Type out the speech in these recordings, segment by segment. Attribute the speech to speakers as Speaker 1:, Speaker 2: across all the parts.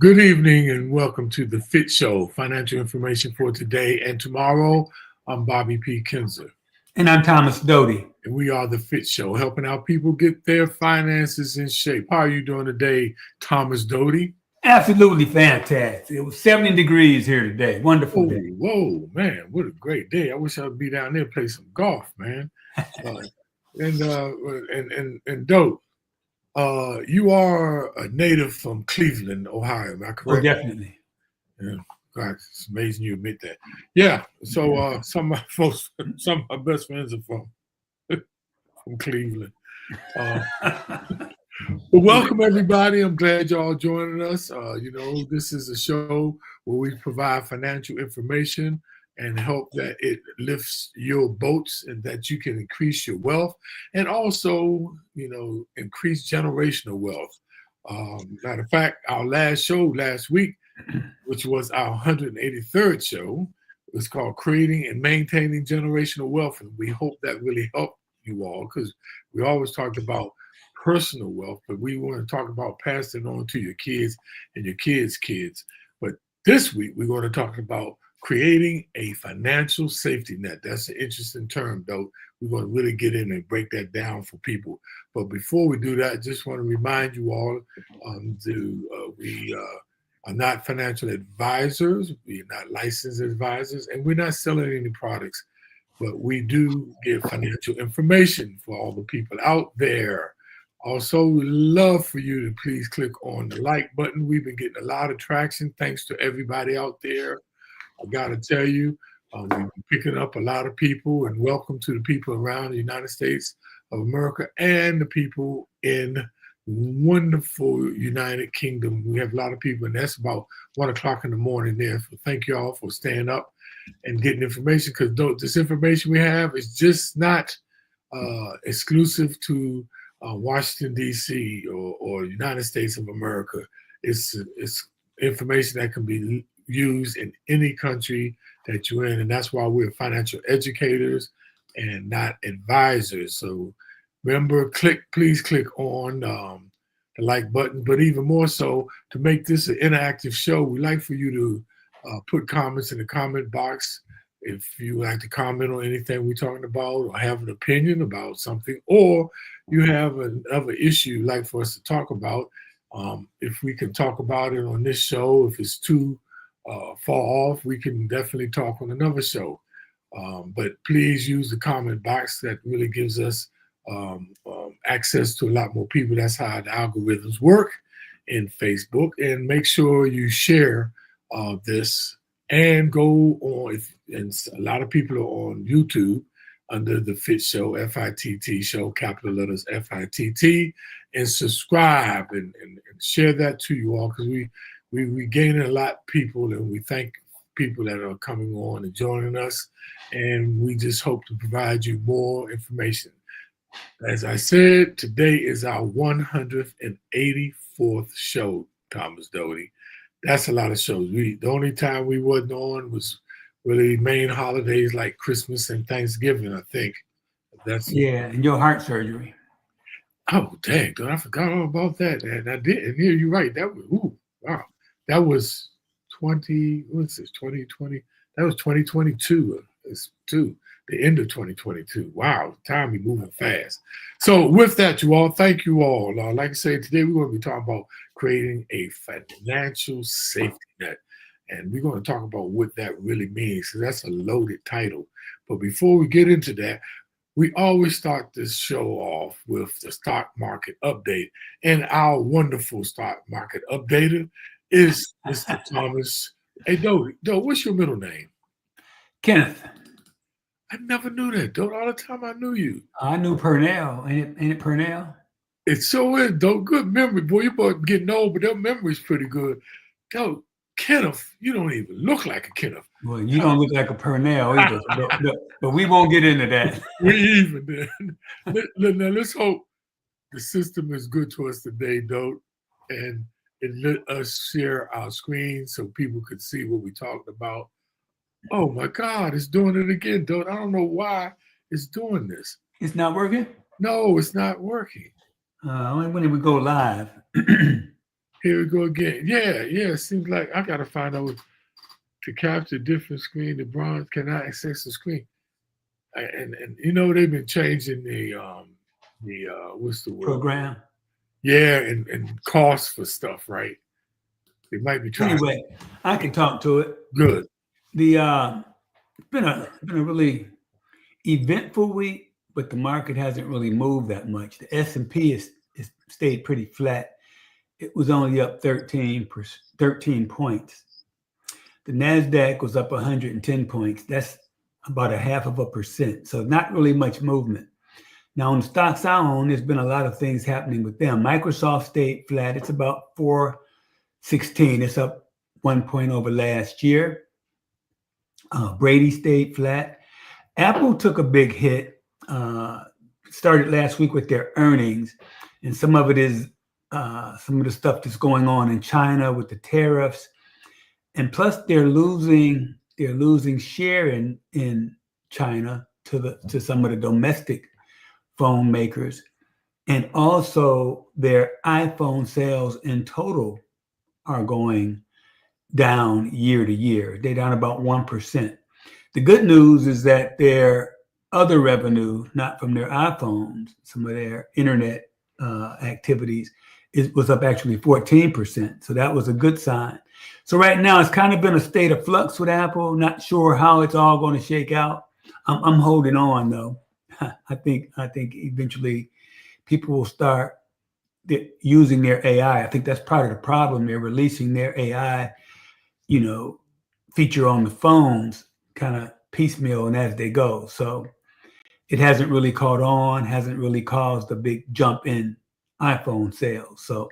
Speaker 1: Good evening and welcome to the FITT Show, financial information for today and tomorrow. I'm Bobby P. Kinzer.
Speaker 2: And I'm Thomas Doty.
Speaker 1: And we are the FITT Show, helping out people get their finances in shape. How are you doing today, Thomas Doty?
Speaker 2: Absolutely fantastic. It was 70 degrees here today. Wonderful day.
Speaker 1: Whoa, man, what a great day. I wish I would be down there play some golf, man. And Dote, you are a native from Cleveland, Ohio, am I correct?
Speaker 2: Oh, definitely.
Speaker 1: Yeah. God, it's amazing you admit that. Yeah. So some of my folks, some of my best friends are from Cleveland. Well, welcome everybody. I'm glad y'all joining us. This is a show where we provide financial information and help that it lifts your boats and that you can increase your wealth and also, increase generational wealth. Matter of fact, our last show last week, which was our 183rd show, was called Creating and Maintaining Generational Wealth. And we hope that really helped you all because we always talked about personal wealth, but we want to talk about passing on to your kids and your kids' kids. But this week, we're going to talk about creating a financial safety net. That's an interesting term, though. We're going to really get in and break that down for people. But before we do that, I just want to remind you all we are not financial advisors. We're not licensed advisors, and we're not selling any products. But we do give financial information for all the people out there. Also, we'd love for you to please click on the like button. We've been getting a lot of traction. Thanks to everybody out there. I got to tell you, we've been picking up a lot of people, and welcome to the people around the United States of America and the people in wonderful United Kingdom. We have a lot of people, and that's about 1 o'clock in the morning there. So thank you all for staying up and getting information, because this information we have is just not exclusive to Washington, D.C. or United States of America. It's information that can be used in any country that you're in, and that's why we're financial educators and not advisors. So remember, please click on the like button, but even more so, to make this an interactive show, we like for you to put comments in the comment box. If you like to comment on anything we're talking about or have an opinion about something, or you have another issue you'd like for us to talk about, if we can talk about it on this show, if it's too far off, we can definitely talk on another show. But please use the comment box. That really gives us access to a lot more people. That's how the algorithms work in Facebook. And make sure you share this and go on. And a lot of people are on YouTube under the FITT Show, FITT Show, capital letters FITT, and subscribe and share that to you all, because we gaining a lot of people, and we thank people that are coming on and joining us, and we just hope to provide you more information. As I said, today is our 184th show, Thomas Doty. That's a lot of shows. The only time we wasn't on was really main holidays like Christmas and Thanksgiving, I think.
Speaker 2: And your heart surgery.
Speaker 1: Oh, dang, dude, I forgot all about that. And I did. And yeah, you're right. That was, wow. That was 2020. That was 2022. It's the end of 2022. Wow, time is moving fast. So with that, you all, thank you all. Like I said, today we're going to be talking about creating a financial safety net. And we're going to talk about what that really means, because that's a loaded title. But before we get into that, we always start this show off with the stock market update. And our wonderful stock market updater is Mr. Thomas. Hey, Doty, what's your middle name?
Speaker 2: Kenneth.
Speaker 1: I never knew that, Doty. All the time I knew you.
Speaker 2: I knew Purnell. Ain't it Purnell?
Speaker 1: It so is, Doty. Good memory, boy. You're both getting old, but that memory's pretty good. Doty, Kenneth, you don't even look like a Kenneth.
Speaker 2: Well, you don't look like a Purnell either, but we won't get into that.
Speaker 1: We even then. Now, let's hope the system is good to us today, Doty, and let us share our screen so people could see what we're talking about. Oh my God, it's doing it again, Doty. I don't know why it's doing this.
Speaker 2: It's not working?
Speaker 1: No, it's not working.
Speaker 2: Only when we go live.
Speaker 1: Here we go again. Yeah. It seems like I gotta find out to capture different screen. The bronze cannot access the screen. And they've been changing the what's the word?
Speaker 2: Program.
Speaker 1: Yeah, and cost for stuff, right? They might be trying.
Speaker 2: Anyway, I can talk to it.
Speaker 1: Good.
Speaker 2: It's been a really eventful week, but the market hasn't really moved that much. The S&P is stayed pretty flat. It was only up 13 points. The NASDAQ was up 110 points. That's about 0.5%. So not really much movement. Now on the stocks I own, there's been a lot of things happening with them. Microsoft stayed flat. It's about 416. It's up 1 point over last year. Brady stayed flat. Apple took a big hit. Started last week with their earnings, and some of it is some of the stuff that's going on in China with the tariffs, and plus they're losing share in China to some of the domestic phone makers, and also their iPhone sales in total are going down year to year. They're down about 1%. The good news is that their other revenue, not from their iPhones, some of their internet activities, was up actually 14%. So that was a good sign. So right now it's kind of been a state of flux with Apple. Not sure how it's all going to shake out. I'm holding on though. I think eventually people will start using their AI. I think that's part of the problem. They're releasing their AI, feature on the phones kind of piecemeal and as they go. So it hasn't really caught on, hasn't really caused a big jump in iPhone sales. So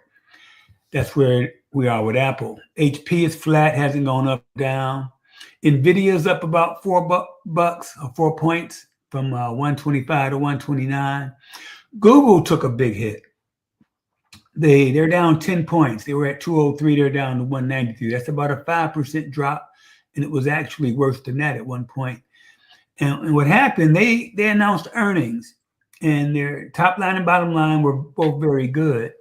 Speaker 2: that's where we are with Apple. HP is flat, hasn't gone up or down. Nvidia is up about $4 or 4 points from 125 to 129. Google took a big hit. They're down 10 points. They were at 203. They're down to 193. That's about a 5% drop. And it was actually worse than that at one point. And what happened, they announced earnings, and their top line and bottom line were both very good.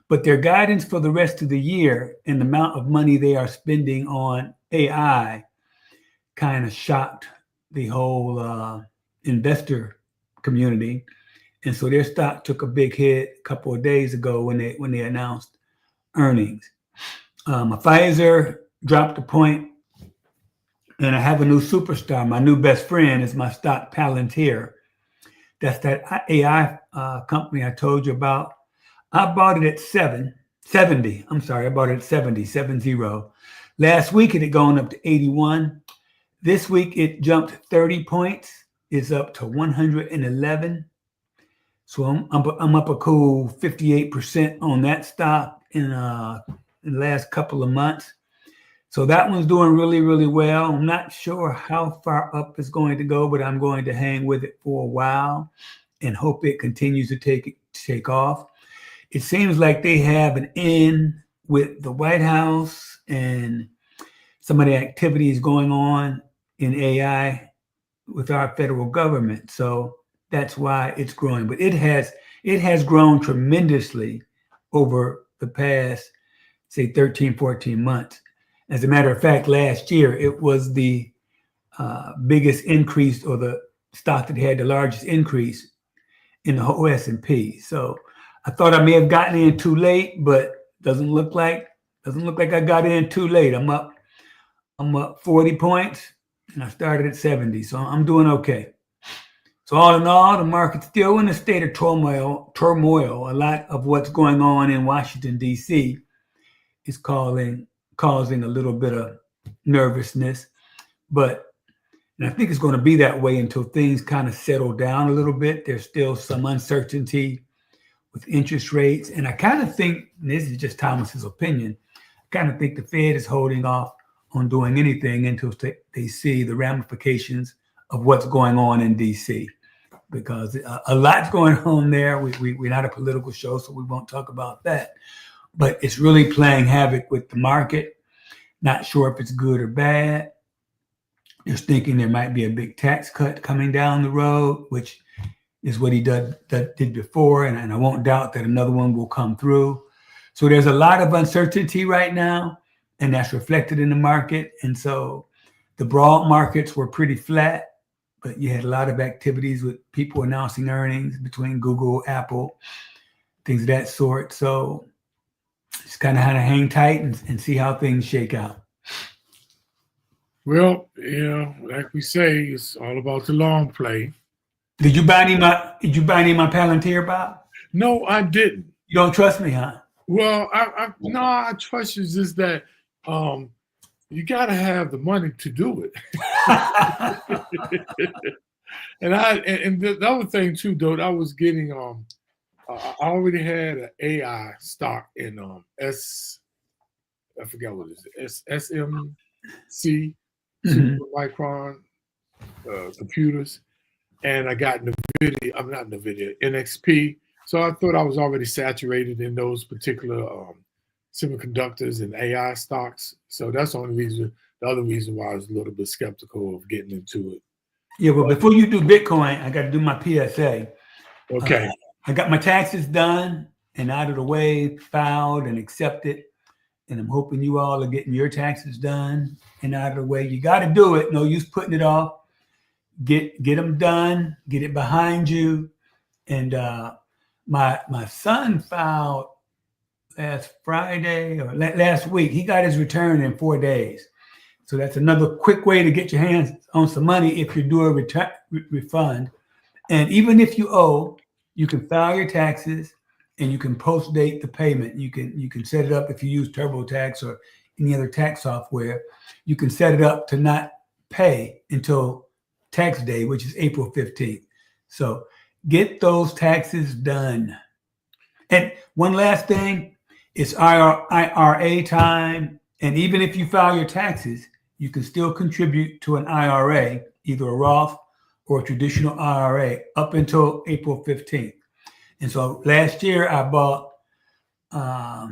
Speaker 2: But their guidance for the rest of the year and the amount of money they are spending on AI kind of shocked the whole investor community. And so their stock took a big hit a couple of days ago when they announced earnings. Pfizer dropped a point, and I have a new superstar. My new best friend is my stock Palantir. That's that AI company I told you about. I bought it at 70. I'm sorry, I bought it at 70. Last week it had gone up to 81. This week it jumped 30 points. It's up to 111. So I'm up a cool 58% on that stock in the last couple of months. So that one's doing really, really well. I'm not sure how far up it's going to go, but I'm going to hang with it for a while and hope it continues to take off. It seems like they have an in with the White House and some of the activities going on in AI with our federal government. So that's why it's growing. But it has grown tremendously over the past, say, 13, 14 months. As a matter of fact, last year, it was the biggest increase, or the stock that had the largest increase in the whole S&P. So I thought I may have gotten in too late, but doesn't look like I got in too late. I'm up 40 points, and I started at 70. So I'm doing okay. So all in all, the market's still in a state of turmoil. A lot of what's going on in Washington, D.C. is causing a little bit of nervousness. And I think it's going to be that way until things kind of settle down a little bit. There's still some uncertainty with interest rates. And I kind of think, and this is just Thomas's opinion, I kind of think the Fed is holding off on doing anything until they see the ramifications of what's going on in D.C. because a lot's going on there. We're not a political show, so we won't talk about that. But it's really playing havoc with the market. Not sure if it's good or bad. Just thinking there might be a big tax cut coming down the road, which is what he did before. And I won't doubt that another one will come through. So there's a lot of uncertainty right now, and that's reflected in the market. And so the broad markets were pretty flat, but you had a lot of activities with people announcing earnings between Google, Apple, things of that sort. So just kind of hang tight and see how things shake out.
Speaker 1: Well, like we say, it's all about the long play.
Speaker 2: Did you buy any of my Palantir, Bob?
Speaker 1: No, I didn't.
Speaker 2: You don't trust me, huh?
Speaker 1: Well, I trust you. Just that you got to have the money to do it. and the other thing too, though, I was getting I already had an AI stock in I forgot what it is, SMC, Super Micron computers, and I got NXP. So I thought I was already saturated in those particular semiconductors and AI stocks. So that's the other reason why I was a little bit skeptical of getting into it.
Speaker 2: Yeah, well, before you do Bitcoin, I got to do my PSA.
Speaker 1: Okay.
Speaker 2: I got my taxes done and out of the way, filed and accepted. And I'm hoping you all are getting your taxes done and out of the way. You got to do it. No use putting it off. Get them done. Get it behind you. And my son filed last Friday or last week. He got his return in 4 days. So that's another quick way to get your hands on some money if you do a refund. And even if you owe, you can file your taxes and you can post date the payment. You can set it up if you use TurboTax or any other tax software. You can set it up to not pay until tax day, which is April 15th. So get those taxes done. And one last thing, it's IRA time. And even if you file your taxes, you can still contribute to an IRA, either a Roth or a traditional IRA, up until April 15th. And so last year I bought a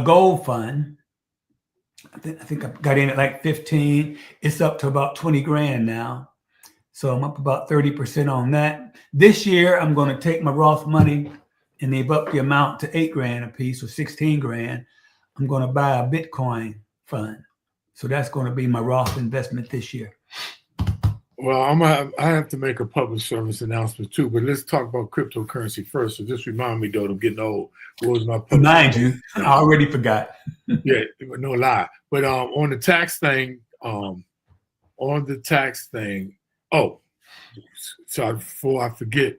Speaker 2: gold fund. I think I got in at like 15. It's up to about 20 grand now. So I'm up about 30% on that. This year, I'm going to take my Roth money and they've upped the amount to 8 grand a piece, or 16 grand. I'm going to buy a Bitcoin fund. So that's going to be my Roth investment this year.
Speaker 1: Well, I have to make a public service announcement too, but let's talk about cryptocurrency first. So just remind me, though, I'm getting old. What was my public
Speaker 2: Remind you, I already forgot.
Speaker 1: Yeah, no lie. But on the tax thing, oh, so before I forget,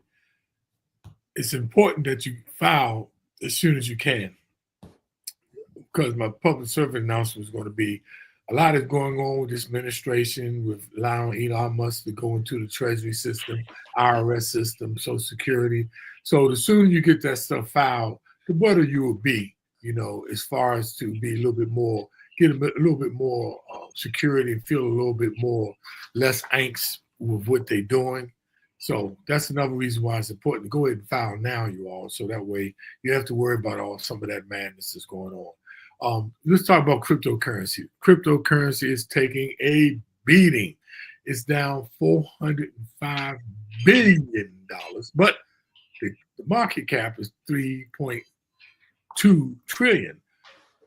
Speaker 1: it's important that you file as soon as you can, because my public service announcement is going to be a lot is going on with this administration, with allowing Elon Musk to go into the Treasury system, IRS system, Social Security. So the sooner you get that stuff filed, the better you will be, as far as to be a little bit more, get a little bit more security and feel a little bit less angst with what they're doing. So that's another reason why it's important to go ahead and file now, you all, so that way you have to worry about some of that madness that's going on. Let's talk about cryptocurrency. Cryptocurrency is taking a beating. It's down $405 billion, but the market cap is $3.2 trillion,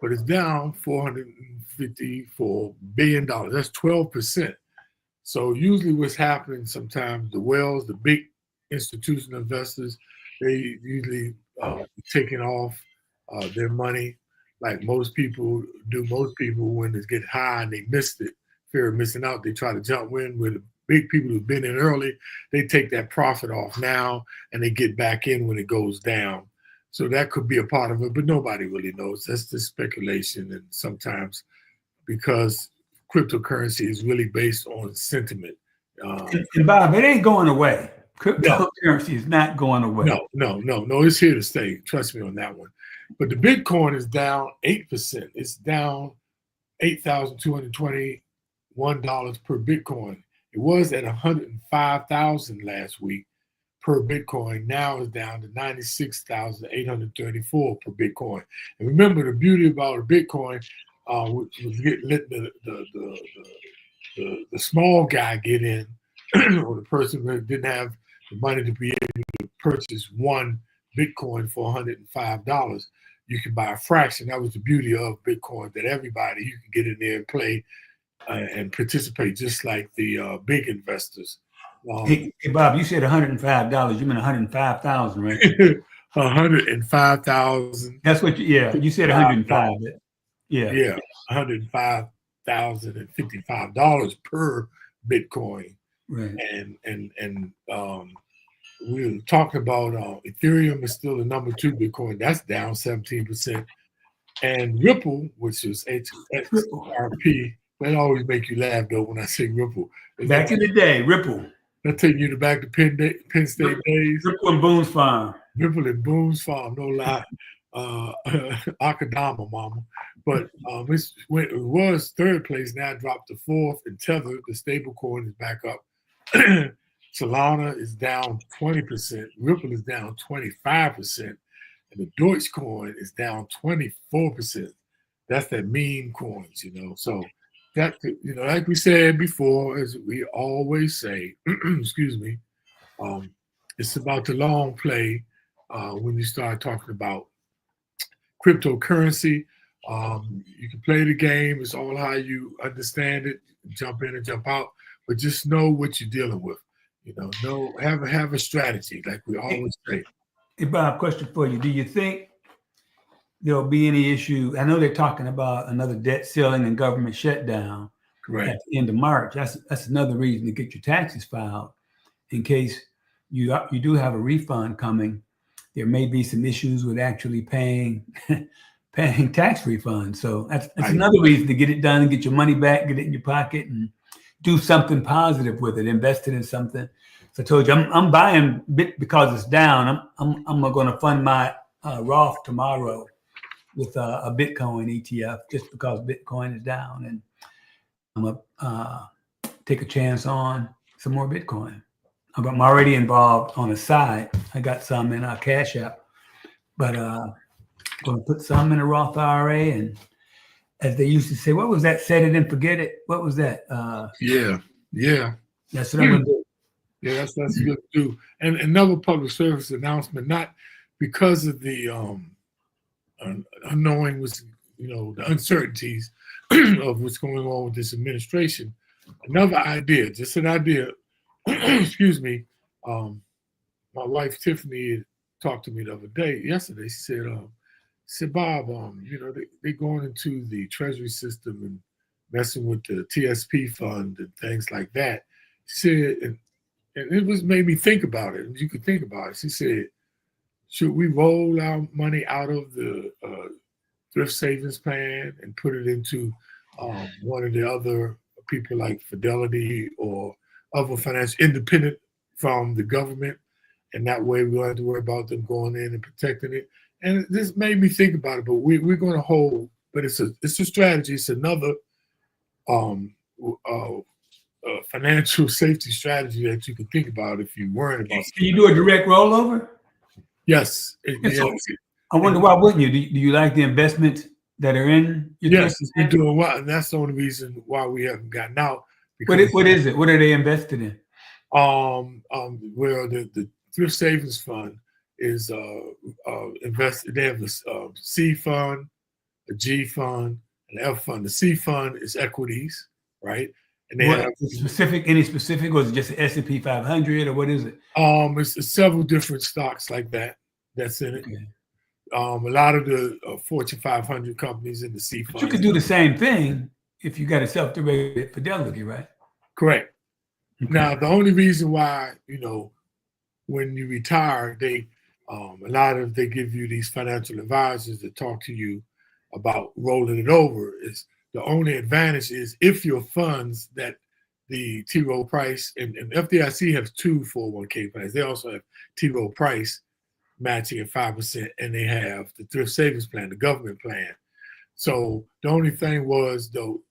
Speaker 1: but it's down $454 billion. That's 12%. So usually what's happening sometimes, the whales, the big institutional investors, they usually taking off their money like most people do. Most people, when it get high and they missed it, fear of missing out, they try to jump in. With the big people who've been in early, they take that profit off now and they get back in when it goes down. So that could be a part of it, but nobody really knows. That's just speculation. And sometimes because cryptocurrency is really based on sentiment.
Speaker 2: And Bob, it ain't going away. Cryptocurrency is not going away.
Speaker 1: No. It's here to stay. Trust me on that one. But the Bitcoin is down 8%. It's down $8,221 per Bitcoin. It was at 105,000 last week per Bitcoin. Now it's down to 96,834 per Bitcoin. And remember, the beauty about a Bitcoin was the small guy get in, or the person that didn't have the money to be able to purchase one Bitcoin for $105. you can buy a fraction. That was the beauty of Bitcoin, that everybody, you can get in there and play and participate just like the big investors.
Speaker 2: Hey, Bob, you said $105. You mean 105,000, right?
Speaker 1: 105,000.
Speaker 2: That's what you said 105.
Speaker 1: Yeah, $105,055 per Bitcoin.
Speaker 2: Right.
Speaker 1: And we were talking about Ethereum is still the number 2 Bitcoin. That's down 17%. And Ripple, which is XRP, that always make you laugh though when I say Ripple.
Speaker 2: Back in the day, Ripple.
Speaker 1: That take you back to Penn State days.
Speaker 2: Ripple and Boone's Farm.
Speaker 1: Ripple and Boone's Farm, no lie. Akadama, mama. But it was 3rd place, now it dropped to 4th. And Tether, the stable coin, is back up. Solana is down 20%. Ripple is down 25%. And the Dogecoin is down 24%. That's that meme coins, So that, like we said before, as we always say, excuse me, it's about the long play when you start talking about cryptocurrency. You can play the game. It's all how you understand it, jump in and jump out, but just know what you're dealing with. Have a strategy, like we always say.
Speaker 2: Hey, Bob, question for you. Do you think there'll be any issue? I know they're talking about another debt ceiling and government shutdown.
Speaker 1: Correct.
Speaker 2: At the end of March. That's another reason to get your taxes filed in case you do have a refund coming. There may be some issues with actually paying tax refunds. So that's another reason to get it done and get your money back, get it in your pocket, and do something positive with it. Invest it in something. So I told you I'm buying Bit because it's down. I'm going to fund my Roth tomorrow with a Bitcoin ETF just because Bitcoin is down, and I'm gonna take a chance on some more Bitcoin. I'm already involved on the side. I got some in our Cash App, but I'm going to put some in a Roth IRA. And as they used to say, what was that? Set it and forget it. What was that?
Speaker 1: Yeah.
Speaker 2: That's what I'm going to do.
Speaker 1: Yeah, that's good to do. And another public service announcement, not because of the unknowing, the uncertainties of what's going on with this administration. Another idea, just an idea. Excuse me. My wife Tiffany talked to me the other day, yesterday. She said, Bob, they're going into the Treasury system and messing with the TSP fund and things like that. She said, and it made me think about it. And you could think about it. She said, should we roll our money out of the thrift savings plan and put it into one of the other people like Fidelity or other financial independent from the government, and that way we don't have to worry about them going in and protecting it. And this made me think about it, but we're going to hold. But it's a strategy. It's another financial safety strategy that you can think about if you're worried about.
Speaker 2: Can you do a direct rollover?
Speaker 1: Yes.
Speaker 2: I wonder why wouldn't you? Do you like the investments that are in your
Speaker 1: Yes, we're doing well, and that's the only reason why we haven't gotten out.
Speaker 2: What is it? What are they invested in?
Speaker 1: Where the thrift savings fund is invested. They have the C fund, a G fund, an F fund. The C fund is equities, right? And they have
Speaker 2: any specific, or is it just the S&P 500, or what is it?
Speaker 1: It's several different stocks like that's in it. Okay. A lot of the Fortune 500 companies in the C fund.
Speaker 2: You could do the same thing if you got a self-directed Fidelity, right?
Speaker 1: Correct. Okay. Now, the only reason why, when you retire, they give you these financial advisors that talk to you about rolling it over. Is the only advantage is if your funds that the T. Rowe Price and FDIC have 2 401k plans. They also have T. Rowe Price matching at 5%, and they have the thrift savings plan, the government plan. So the only thing was, though,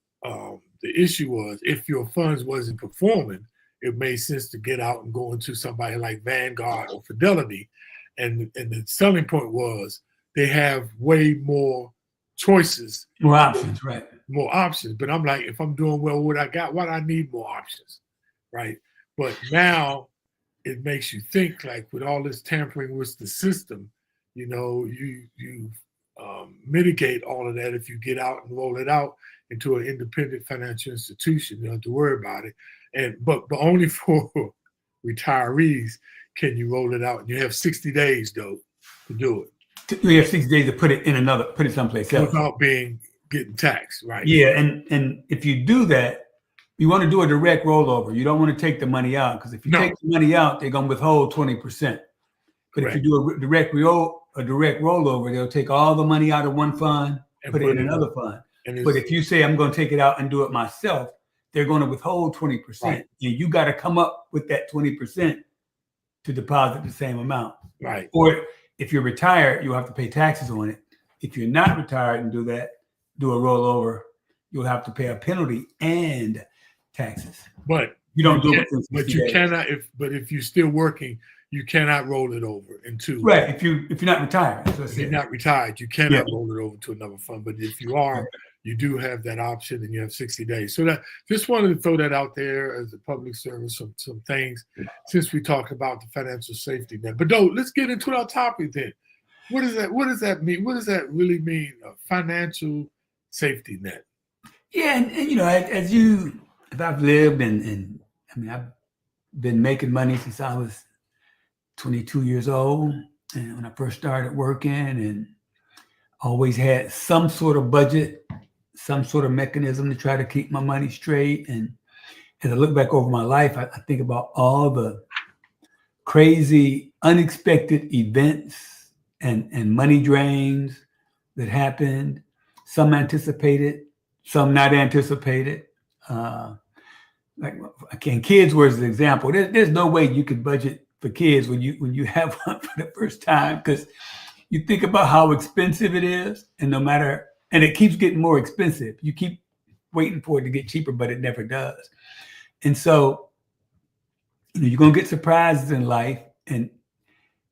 Speaker 1: the issue was if your funds wasn't performing, it made sense to get out and go into somebody like Vanguard or Fidelity. And the selling point was they have way more choices.
Speaker 2: More options, right.
Speaker 1: More options. But I'm like, if I'm doing well with what I got, why do I need more options, right? But now it makes you think, like, with all this tampering with the system, you mitigate all of that if you get out and roll it out into an independent financial institution. You don't have to worry about it. But only for retirees can you roll it out. And you have 60 days, though, to do it.
Speaker 2: You have 60 days to put it someplace else.
Speaker 1: Without getting taxed, right?
Speaker 2: Yeah, and if you do that, you want to do a direct rollover. You don't want to take the money out, because if you take the money out, they're going to withhold 20%. But if you do a direct rollover, they'll take all the money out of one fund and put it in another fund. But if you say, I'm going to take it out and do it myself, they're going to withhold 20%. Right. And you got to come up with that 20% to deposit the same amount.
Speaker 1: Right.
Speaker 2: Or if you're retired, you'll have to pay taxes on it. If you're not retired and do a rollover, you'll have to pay a penalty and taxes.
Speaker 1: But
Speaker 2: you don't do it.
Speaker 1: But you cannot. If you're still working, you cannot roll it over into.
Speaker 2: Right. If you're not retired.
Speaker 1: If you're not retired, you cannot roll it over to another fund. But if you are, you do have that option, and you have 60 days. So that just wanted to throw that out there as a public service, some things, since we talked about the financial safety net. But let's get into our topic then. What does that mean? What does that really mean? A financial safety net.
Speaker 2: Yeah, and as I've lived and I mean, I've been making money since I was 22 years old, and when I first started working, and always had some sort of budget, some sort of mechanism to try to keep my money straight. And as I look back over my life, I think about all the crazy, unexpected events and money drains that happened, some anticipated, some not anticipated. Kids was an example. There's no way you could budget for kids when you have one for the first time, because you think about how expensive it is, and and it keeps getting more expensive. You keep waiting for it to get cheaper, but it never does. And so you're going to get surprises in life. And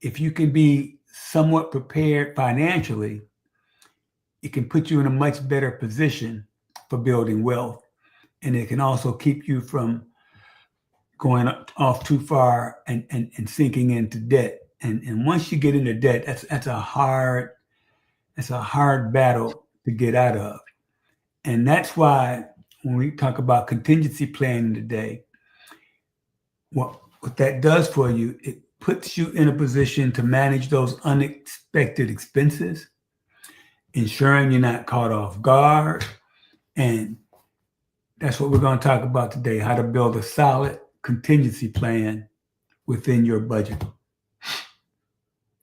Speaker 2: if you can be somewhat prepared financially, it can put you in a much better position for building wealth. And it can also keep you from going off too far and sinking into debt. And once you get into debt, that's a hard battle to get out of. And that's why when we talk about contingency planning today, what that does for you, it puts you in a position to manage those unexpected expenses, ensuring you're not caught off guard. And that's what we're going to talk about today, how to build a solid contingency plan within your budget.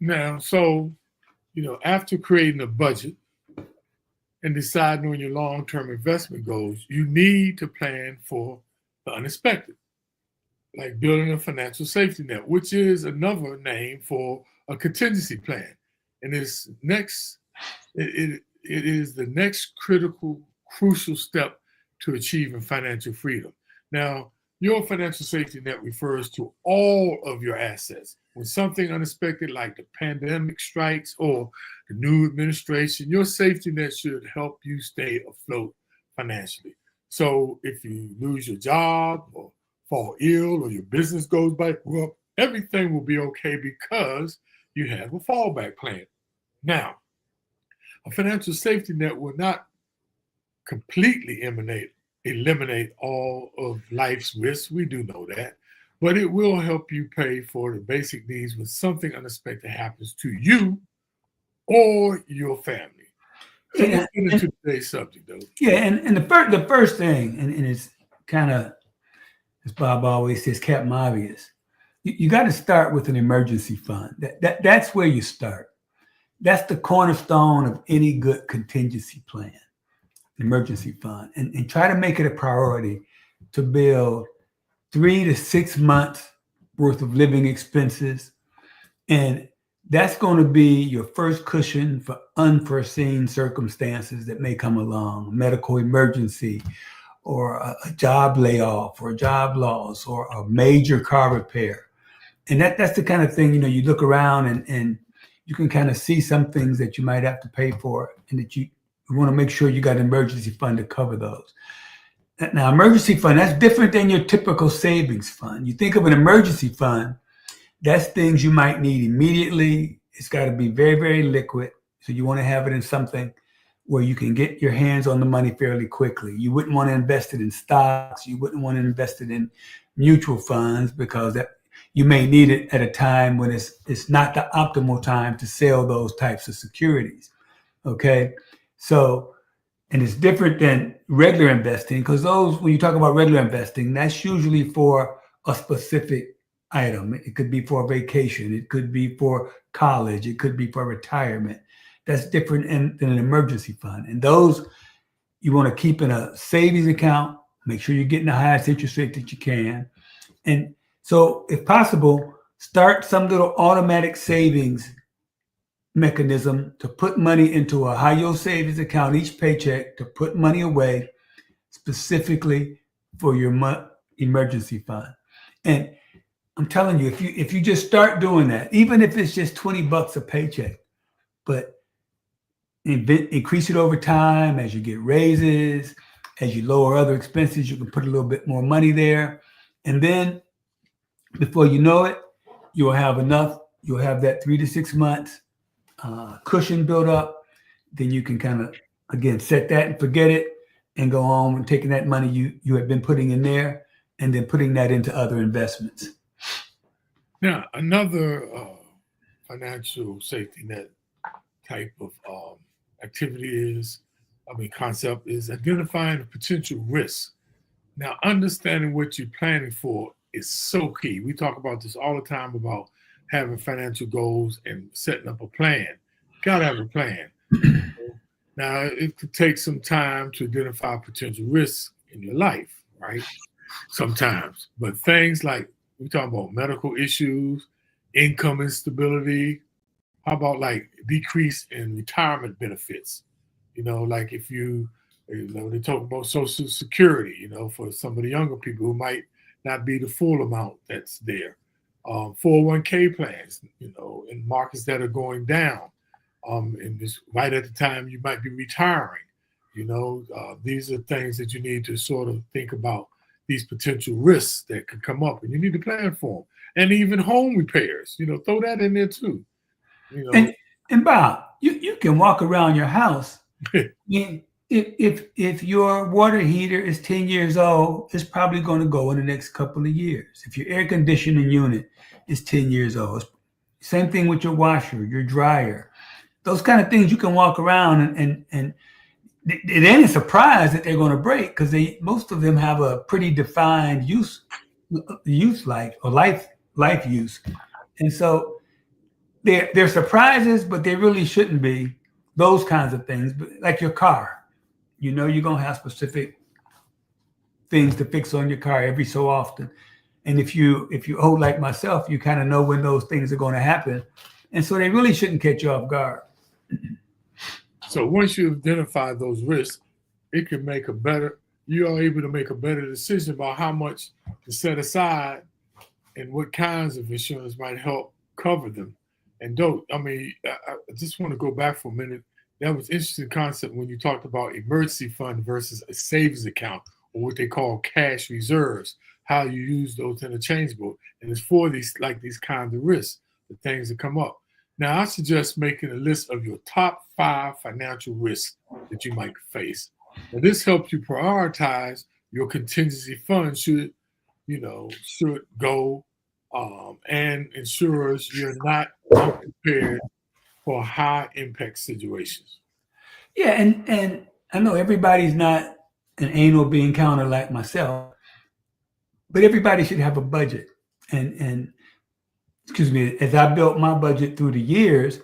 Speaker 1: Now, so, after creating a budget and deciding on your long-term investment goals, you need to plan for the unexpected, like building a financial safety net, which is another name for a contingency plan. And it is the next crucial step to achieving financial freedom. Now, your financial safety net refers to all of your assets. When something unexpected like the pandemic strikes or the new administration, your safety net should help you stay afloat financially. So if you lose your job or fall ill or your business goes bankrupt, everything will be okay because you have a fallback plan. Now, a financial safety net will not completely eliminate all of life's risks. We do know that. But it will help you pay for the basic needs when something unexpected happens to you or your family. So let's get into today's subject, though.
Speaker 2: Yeah, and the first thing, and it's kind of, as Bob always says, Captain Obvious. You got to start with an emergency fund. That's where you start. That's the cornerstone of any good contingency plan, emergency fund. And try to make it a priority to build 3 to 6 months worth of living expenses. And that's going to be your first cushion for unforeseen circumstances that may come along, medical emergency, or a job layoff, or a job loss, or a major car repair. And that's the kind of thing, you look around and you can kind of see some things that you might have to pay for, and that you want to make sure you got an emergency fund to cover those. Now, emergency fund, that's different than your typical savings fund. You think of an emergency fund, that's things you might need immediately. It's got to be very, very liquid. So you want to have it in something where you can get your hands on the money fairly quickly. You wouldn't want to invest it in stocks. You wouldn't want to invest it in mutual funds because that you may need it at a time when it's not the optimal time to sell those types of securities. Okay. So, and it's different than regular investing because those, when you talk about regular investing, that's usually for a specific item. It could be for a vacation. It could be for college. It could be for retirement. That's different than an emergency fund. And those you want to keep in a savings account. Make sure you're getting the highest interest rate that you can. And so if possible, start some little automatic savings mechanism to put money into a high yield savings account each paycheck to put money away specifically for your emergency fund. And I'm telling you, if you just start doing that, even if it's just $20 a paycheck, but increase it over time as you get raises, as you lower other expenses, you can put a little bit more money there. And then before you know it, you'll have enough, you'll have that 3 to 6 months cushion built up. Then you can kind of, again, set that and forget it and go on and taking that money you have been putting in there and then putting that into other investments.
Speaker 1: Now, another financial safety net type of concept is identifying the potential risks. Now, understanding what you're planning for is so key. We talk about this all the time about having financial goals and setting up a plan. Got to have a plan. Now, it could take some time to identify potential risks in your life, right? Sometimes. But things like, we talk about medical issues, income instability. How about like decrease in retirement benefits? Like if they talk about Social Security, for some of the younger people who might not be the full amount that's there. 401k plans, in markets that are going down. And this right at the time you might be retiring. These are things that you need to sort of think about, these potential risks that could come up, and you need to plan for them. And even home repairs, throw that in there too.
Speaker 2: And Bob, you can walk around your house. If your water heater is 10 years old, it's probably going to go in the next couple of years. If your air conditioning unit is 10 years old, same thing with your washer, your dryer, those kind of things you can walk around and it ain't a surprise that they're going to break because most of them have a pretty defined use life or life use. And so they're surprises, but they really shouldn't be. Those kinds of things, but like your car, you're going to have specific things to fix on your car every so often. And if you old like myself, you kind of know when those things are going to happen. And so they really shouldn't catch you off guard.
Speaker 1: So once you identify those risks, you are able to make a better decision about how much to set aside and what kinds of insurance might help cover them. And I just want to go back for a minute. That was an interesting concept when you talked about emergency fund versus a savings account, or what they call cash reserves, how you use those interchangeable. And it's for these kinds of risks, the things that come up. Now, I suggest making a list of your top 5 financial risks that you might face. Now, this helps you prioritize your contingency fund should go and ensures you're not unprepared for high impact situations.
Speaker 2: Yeah, and I know everybody's not an anal bean counter like myself, but everybody should have a budget. And excuse me, as I built my budget through the years,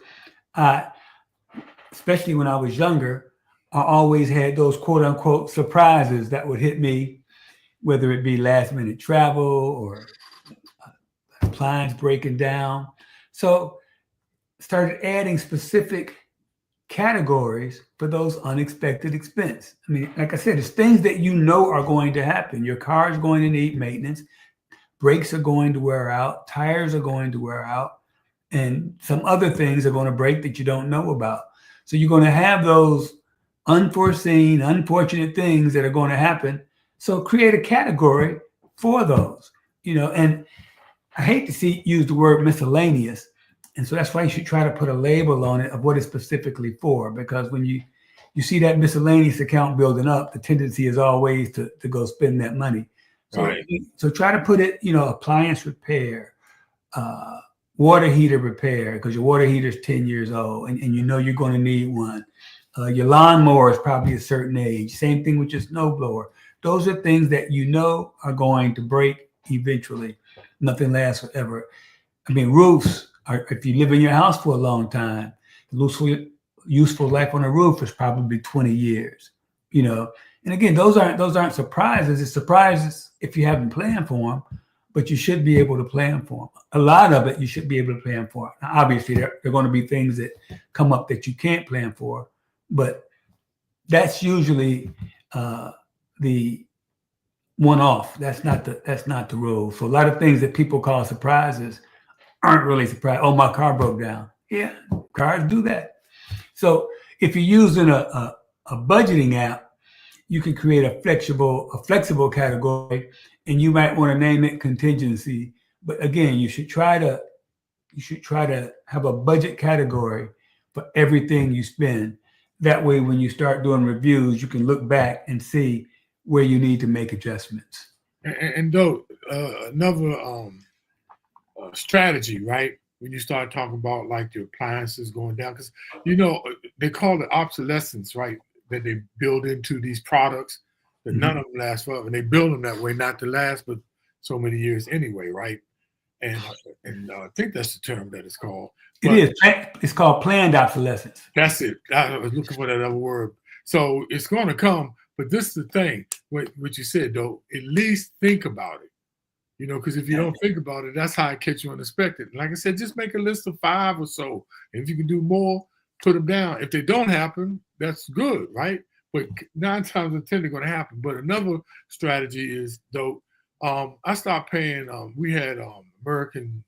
Speaker 2: especially when I was younger, I always had those quote unquote surprises that would hit me, whether it be last minute travel or appliance breaking down. So started adding specific categories for those unexpected expense. I mean, like I said, it's things that are going to happen. Your car is going to need maintenance. Brakes are going to wear out. Tires are going to wear out. And some other things are going to break that you don't know about. So you're going to have those unforeseen, unfortunate things that are going to happen. So create a category for those, and I hate to use the word miscellaneous, And so that's why you should try to put a label on it of what it's specifically for, because when you see that miscellaneous account building up, the tendency is always to go spend that money. So,
Speaker 1: Right.
Speaker 2: so try to put it, appliance repair, water heater repair, because your water heater is 10 years old and you're going to need one. Your lawnmower is probably a certain age. Same thing with your snowblower. Those are things that are going to break eventually. Nothing lasts forever. I mean, roofs are, if you live in your house for a long time, the useful life on a roof is probably 20 years, And again, those aren't surprises. It's surprises if you haven't planned for them, but you should be able to plan for them. A lot of it you should be able to plan for. Now, obviously, there are going to be things that come up that you can't plan for, but that's usually the one-off. That's not the rule. So a lot of things that people call surprises aren't really surprised. Oh, my car broke down. Yeah, cars do that. So if you're using a budgeting app, you can create a flexible category, and you might want to name it contingency. But again, you should try to have a budget category for everything you spend. That way, when you start doing reviews, you can look back and see where you need to make adjustments.
Speaker 1: And though another strategy, right? When you start talking about like your appliances going down, because they call it obsolescence, right? That they build into these products that none of them last forever, and they build them that way not to last but so many years anyway, right? And I think that's the term that it's called.
Speaker 2: But it is. It's called planned obsolescence.
Speaker 1: That's it. I was looking for that other word. So it's going to come, but this is the thing. What you said though, at least think about it. Because if you don't think about it, that's how it catch you unexpected. Like I said, just make a list of 5 or so. And if you can do more, put them down. If they don't happen, that's good, right? But 9 times out of 10, they're going to happen. But another strategy is, though, I stopped paying. We had American,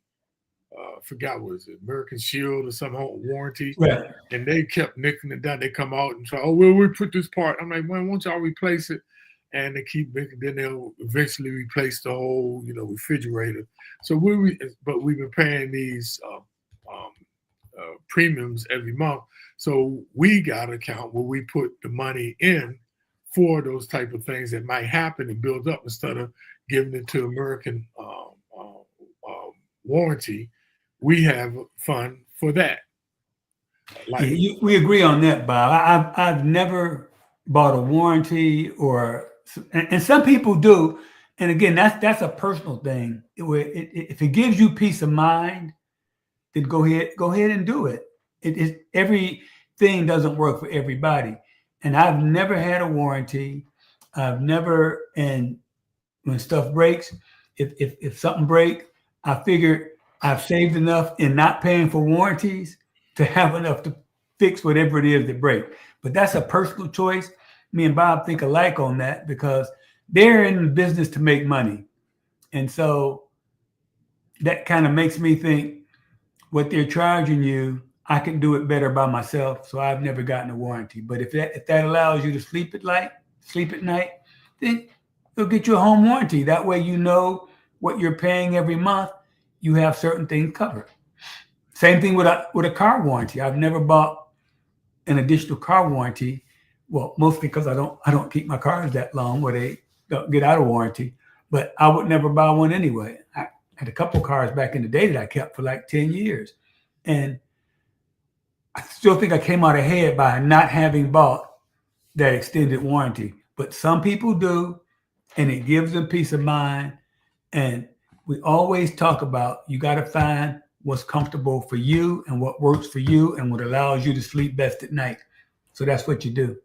Speaker 1: forgot what is it, American Shield or some warranty,
Speaker 2: right?
Speaker 1: And they kept nicking it down. They come out and try, oh, well, we put this part. I'm like, well, won't y'all replace it? And they keep making. Then they'll eventually replace the whole, refrigerator. So but we've been paying these premiums every month. So we got an account where we put the money in for those type of things that might happen and build up instead of giving it to American warranty. We have a fund for that.
Speaker 2: We agree on that, Bob. I've never bought a warranty and some people do. And again, that's a personal thing. If it gives you peace of mind, then go ahead and do it. Everything doesn't work for everybody. And I've never had a warranty. And when stuff breaks, if something breaks, I figure I've saved enough in not paying for warranties to have enough to fix whatever it is that breaks. But that's a personal choice. Me and Bob think alike on that because they're in the business to make money. And so that kind of makes me think what they're charging you, I can do it better by myself. So I've never gotten a warranty. But if that allows you to sleep at night, then they'll get you a home warranty. That way you know what you're paying every month. You have certain things covered. Same thing with a car warranty. I've never bought an additional car warranty. Well, mostly because I don't keep my cars that long where they don't get out of warranty. But I would never buy one anyway. I had a couple cars back in the day that I kept for like 10 years. And I still think I came out ahead by not having bought that extended warranty. But some people do, and it gives them peace of mind. And we always talk about you got to find what's comfortable for you and what works for you and what allows you to sleep best at night. So that's what you do.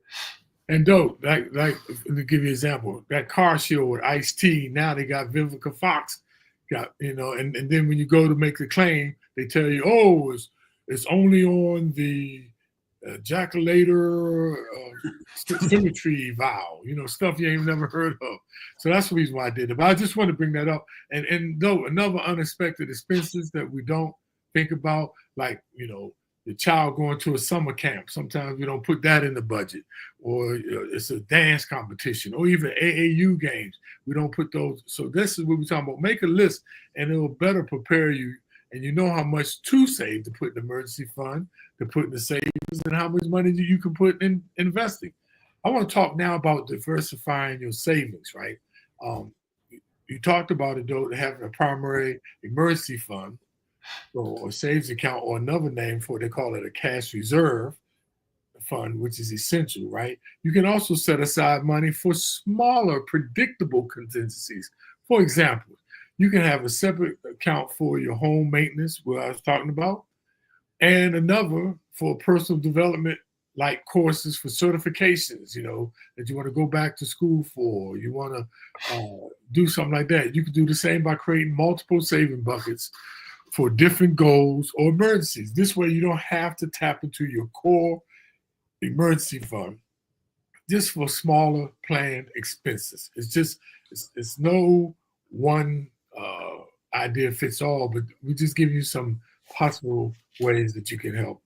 Speaker 1: And though, like to give you an example, that car show with Ice-T, now they got Vivica Fox, and then when you go to make the claim, they tell you, oh, it's only on the ejaculator symmetry valve, stuff you ain't never heard of. So that's the reason why I did it. But I just want to bring that up. And though another unexpected expenses that we don't think about, like, the child going to a summer camp. Sometimes we don't put that in the budget, or it's a dance competition, or even AAU games. We don't put those. So this is what we're talking about. Make a list, and it will better prepare you and you know how much to save to put in the emergency fund, to put in the savings, and how much money you can put in investing. I want to talk now about diversifying your savings, right? Um, you talked about it, though, having a primary emergency fund or savings account, or another name for it, they call it a cash reserve fund, which is essential, right? You can also set aside money for smaller, predictable contingencies. For example, you can have a separate account for your home maintenance, what I was talking about, and another for personal development, like courses for certifications, that you want to go back to school for, you want to do something like that. You can do the same by creating multiple saving buckets for different goals or emergencies. This way you don't have to tap into your core emergency fund just for smaller planned expenses. It's no one idea fits all, but we just give you some possible ways that you can help.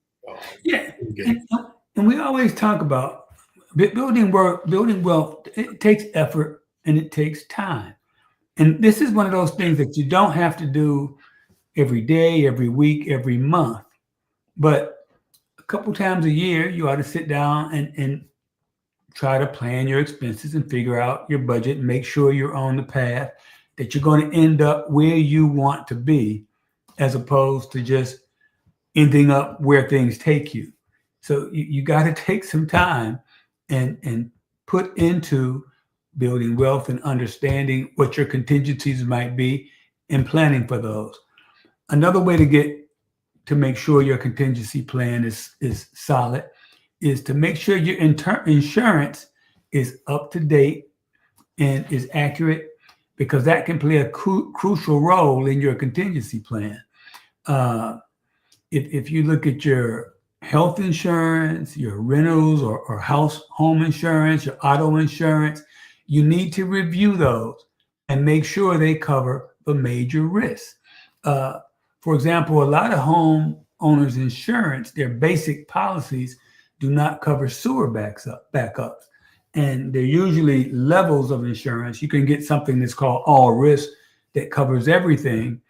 Speaker 2: And we always talk about building wealth. It takes effort and it takes time. And this is one of those things that you don't have to do every day, every week, every month. But a couple times a year, you ought to sit down and try to plan your expenses and figure out your budget and make sure you're on the path that you're going to end up where you want to be, as opposed to just ending up where things take you. So you got to take some time and put into building wealth and understanding what your contingencies might be and planning for those. Another way to make sure your contingency plan is solid is to make sure your insurance is up to date and is accurate, because that can play a crucial role in your contingency plan. If you look at your health insurance, your rentals or home insurance, your auto insurance, you need to review those and make sure they cover the major risks. For example, a lot of home owners insurance, their basic policies do not cover sewer backups. And they're usually levels of insurance. You can get something that's called all risk that covers everything.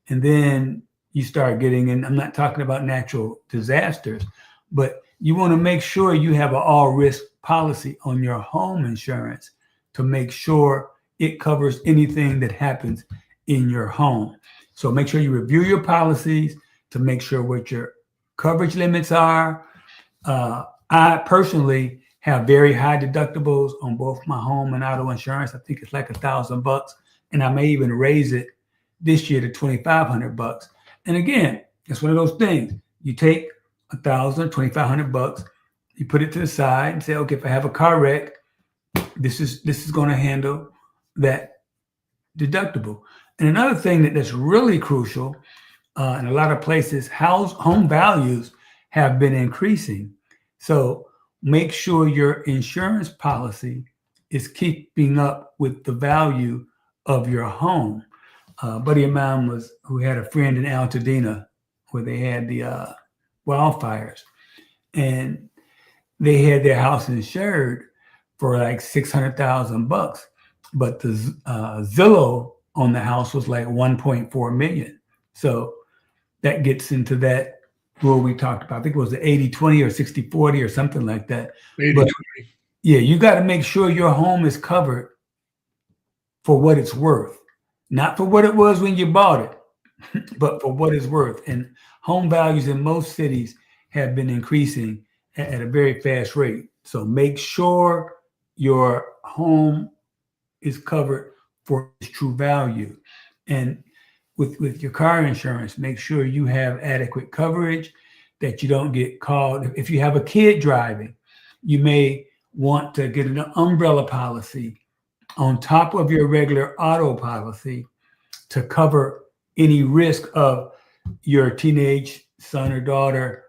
Speaker 2: And then you start getting, and I'm not talking about natural disasters, but you want to make sure you have an all risk policy on your home insurance to make sure it covers anything that happens in your home. So make sure you review your policies to make sure what your coverage limits are. I personally have very high deductibles on both my home and auto insurance. I think it's like $1,000, and I may even raise it this year to $2,500. And again, it's one of those things. You take $1,000, $2,500, you put it to the side and say, okay, if I have a car wreck, this is going to handle that deductible. And another thing that's really crucial, in a lot of places, home values have been increasing. So make sure your insurance policy is keeping up with the value of your home. A buddy of mine who had a friend in Altadena where they had the wildfires, and they had their house insured for like $600,000, but the Zillow on the house was like 1.4 million. So that gets into that rule we talked about. I think it was the 80-20 or 60-40 or something like that.
Speaker 1: 80-20.
Speaker 2: Yeah, you got to make sure your home is covered for what it's worth, not for what it was when you bought it, but for what it's worth. And home values in most cities have been increasing at a very fast rate. So make sure your home is covered for its true value. And with your car insurance, make sure you have adequate coverage, that you don't get called. If you have a kid driving, you may want to get an umbrella policy on top of your regular auto policy to cover any risk of your teenage son or daughter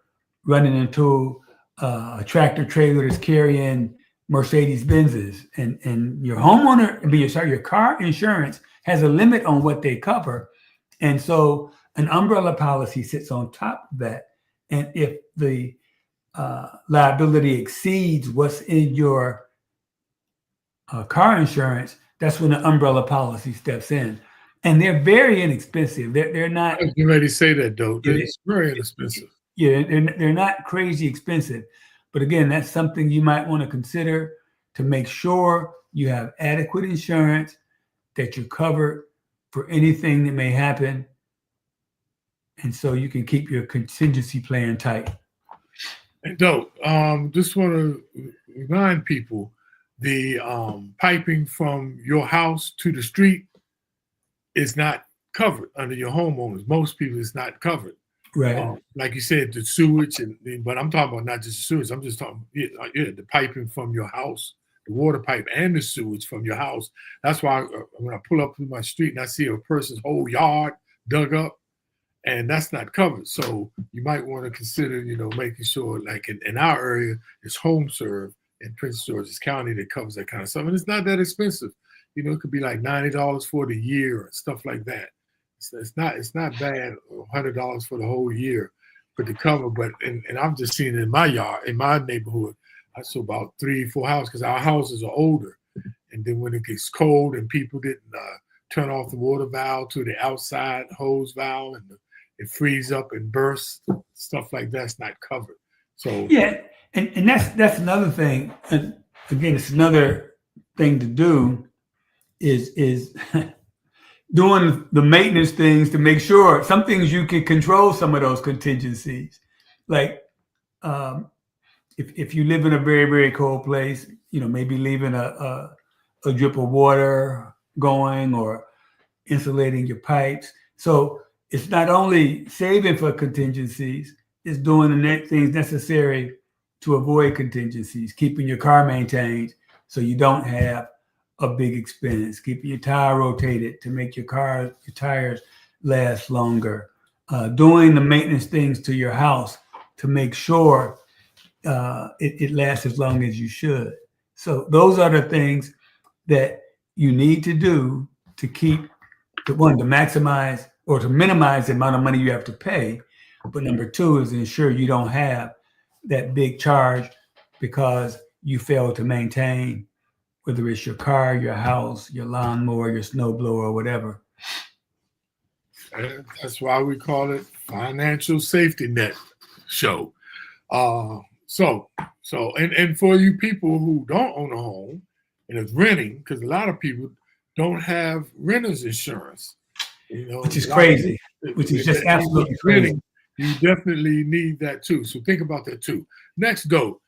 Speaker 2: running into a tractor trailer that's carrying Mercedes Benzes, and your your car insurance has a limit on what they cover. And so an umbrella policy sits on top of that. And if the liability exceeds what's in your car insurance, that's when the umbrella policy steps in. And they're very inexpensive. They're not.
Speaker 1: I was getting ready to say that though.
Speaker 2: Yeah,
Speaker 1: It's very inexpensive.
Speaker 2: Yeah, they're not crazy expensive. But again, that's something you might want to consider to make sure you have adequate insurance, that you're covered for anything that may happen. And so you can keep your contingency plan tight.
Speaker 1: And Dope, just want to remind people, the piping from your house to the street is not covered under your homeowners. Most people, it's not covered.
Speaker 2: Right.
Speaker 1: Like you said, the sewage, but I'm talking about not just the sewage. I'm just talking, the piping from your house, the water pipe and the sewage from your house. That's why when I pull up to my street and I see a person's whole yard dug up, and that's not covered. So you might want to consider, making sure, like in our area, it's Home Serve in Prince George's County that covers that kind of stuff. And it's not that expensive. It could be like $90 for the year and stuff like that. It's not bad, $100 for the whole year for the cover. But and I'm just seeing it in my yard, in my neighborhood, I saw about 3 or 4 houses because our houses are older. And then when it gets cold and people didn't turn off the water valve to the outside hose valve and it frees up and bursts, stuff like that's not covered. So
Speaker 2: yeah, and that's another thing. And again, it's another thing to do is doing the maintenance things to make sure some things you can control some of those contingencies. Like if you live in a very, very cold place, maybe leaving a drip of water going or insulating your pipes. So it's not only saving for contingencies, it's doing the things necessary to avoid contingencies, keeping your car maintained so you don't have a big expense, keeping your tire rotated to make your tires last longer, doing the maintenance things to your house to make sure it lasts as long as you should. So those are the things that you need to do to to maximize or to minimize the amount of money you have to pay. But number 2 is ensure you don't have that big charge because you fail to maintain, whether it's your car, your house, your lawnmower, your snowblower, or whatever.
Speaker 1: That's why we call it Financial Safety Net Show. So for you people who don't own a home and is renting, because a lot of people don't have renter's insurance,
Speaker 2: which is crazy, which is just absolutely crazy.
Speaker 1: You definitely need that too. So think about that too. Next, Dope.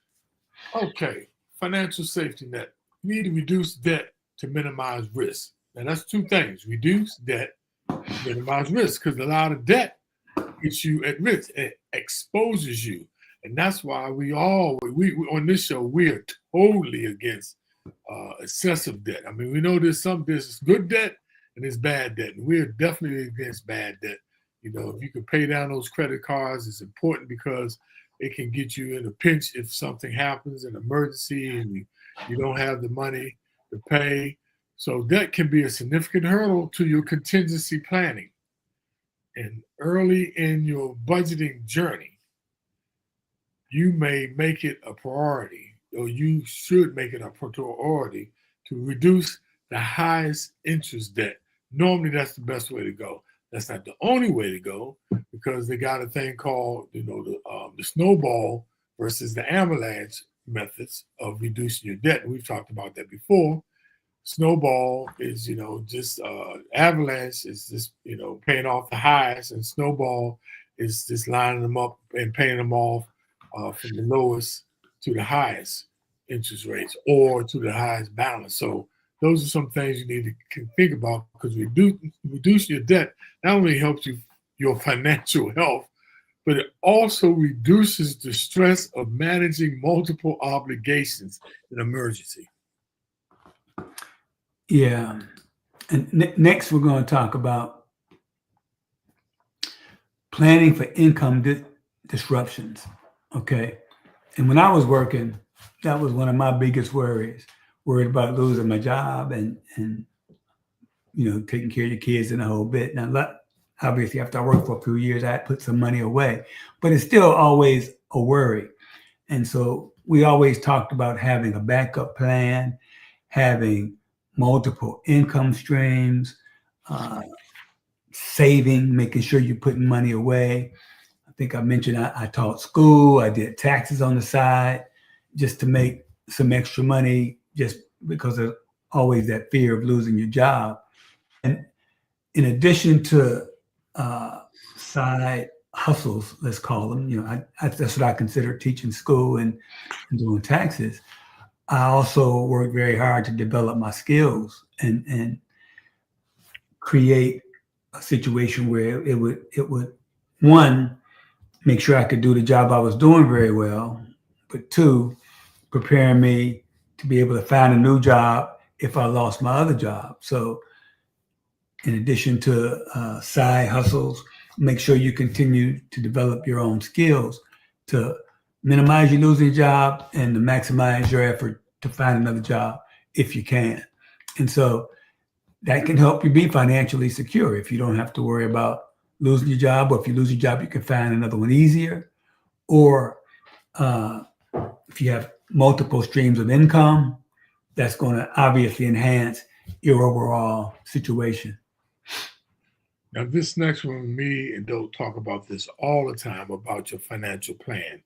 Speaker 1: Okay, financial safety net. You need to reduce debt to minimize risk. Now that's 2 things: reduce debt, minimize risk, because a lot of debt gets you at risk. It exposes you. And that's why we on this show, we are totally against excessive debt. I mean, we know there's good debt and there's bad debt. And we're definitely against bad debt. If you can pay down those credit cards, it's important because it can get you in a pinch if something happens, an emergency, and you don't have the money to pay. So that can be a significant hurdle to your contingency planning. And early in your budgeting journey, you may make it a priority, or you should make it a priority to reduce the highest interest debt. Normally, that's the best way to go. That's not the only way to go, because they got a thing called, the snowball versus the avalanche methods of reducing your debt. And we've talked about that before. Snowball is, just avalanche is just, paying off the highest, and snowball is just lining them up and paying them off from the lowest to the highest interest rates or to the highest balance. So those are some things you need to think about, because reduce your debt not only helps your financial health, but it also reduces the stress of managing multiple obligations in emergency.
Speaker 2: Yeah. And next, we're going to talk about planning for income disruptions. Okay. And when I was working, that was one of my biggest worries. Worried about losing my job and taking care of your kids and the whole bit. Now, obviously, after I worked for a few years, I had put some money away, but it's still always a worry. And so we always talked about having a backup plan, having multiple income streams, saving, making sure you're putting money away. I think I mentioned I taught school. I did taxes on the side just to make some extra money, just because of always that fear of losing your job. And in addition to side hustles, let's call them, that's what I consider teaching school and doing taxes. I also work very hard to develop my skills and create a situation where it would one, make sure I could do the job I was doing very well, but two, prepare me to be able to find a new job if I lost my other job. So in addition to side hustles, make sure you continue to develop your own skills to minimize your losing job and to maximize your effort to find another job if you can. And so that can help you be financially secure if you don't have to worry about losing your job, or if you lose your job, you can find another one easier. Or if you have multiple streams of income, that's going to obviously enhance your overall situation.
Speaker 1: Now, this next one, me and Doe talk about this all the time about your financial plan.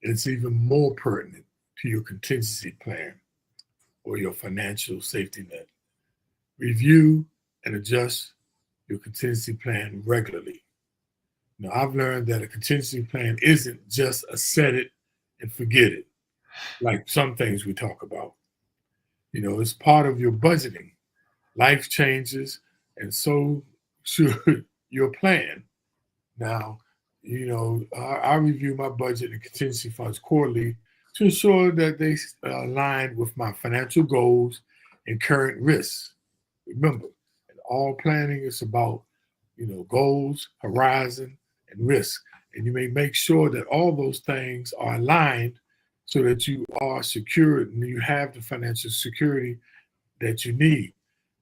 Speaker 1: And it's even more pertinent to your contingency plan or your financial safety net. Review and adjust your contingency plan regularly. Now, I've learned that a contingency plan isn't just a set it and forget it, like some things we talk about. It's part of your budgeting. Life changes, and so should your plan. Now, I review my budget and contingency funds quarterly to ensure that they align with my financial goals and current risks. Remember, all planning is about, goals, horizon, and risk. And you may make sure that all those things are aligned so that you are secured and you have the financial security that you need.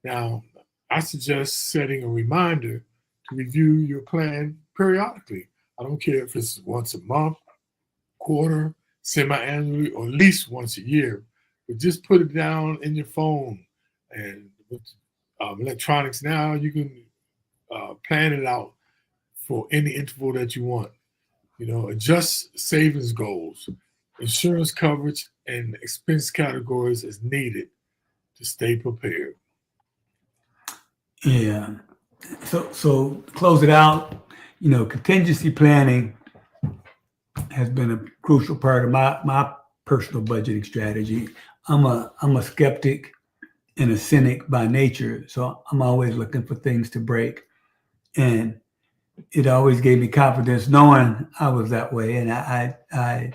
Speaker 1: Now, I suggest setting a reminder to review your plan periodically. I don't care if it's once a month, quarter, semi-annually, or at least once a year, but just put it down in your phone. And with electronics now, you can plan it out for any interval that you want. Adjust savings goals, insurance coverage, and expense categories as needed to stay prepared.
Speaker 2: Yeah. So to close it out, contingency planning has been a crucial part of my personal budgeting strategy. I'm a skeptic and a cynic by nature, so I'm always looking for things to break. And it always gave me confidence knowing I was that way. And I